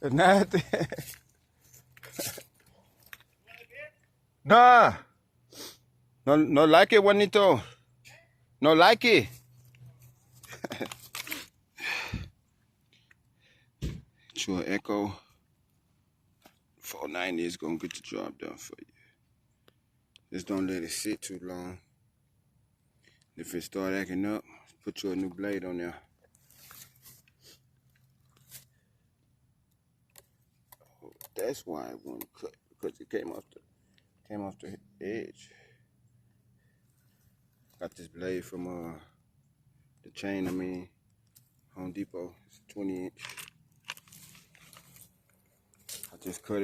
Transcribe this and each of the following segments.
Nothing. Nah. No, no like it, Juanito. No like it. Sure, Echo 490 is gonna get the job done for you. Just don't let it sit too long. If it start acting up, put you a new blade on there. Oh, that's why it wouldn't cut, because it came off the edge. Got this blade from the chain, Home Depot. It's 20-inch. I just cut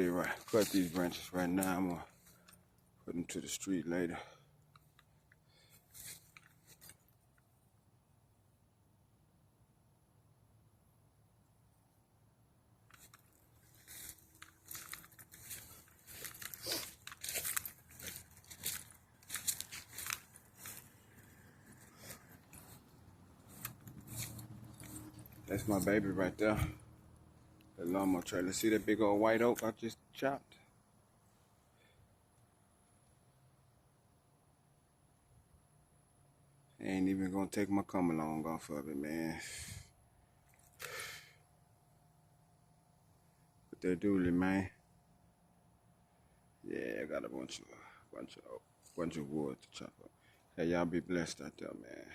these branches right now. I'm gonna put them to the street later. That's my baby right there. The lawnmower trailer. See that big old white oak I just chopped? Ain't even gonna take my come along off of it, man. But that dually, man. Yeah, I got a bunch of wood to chop up. Hey, y'all be blessed out there, man.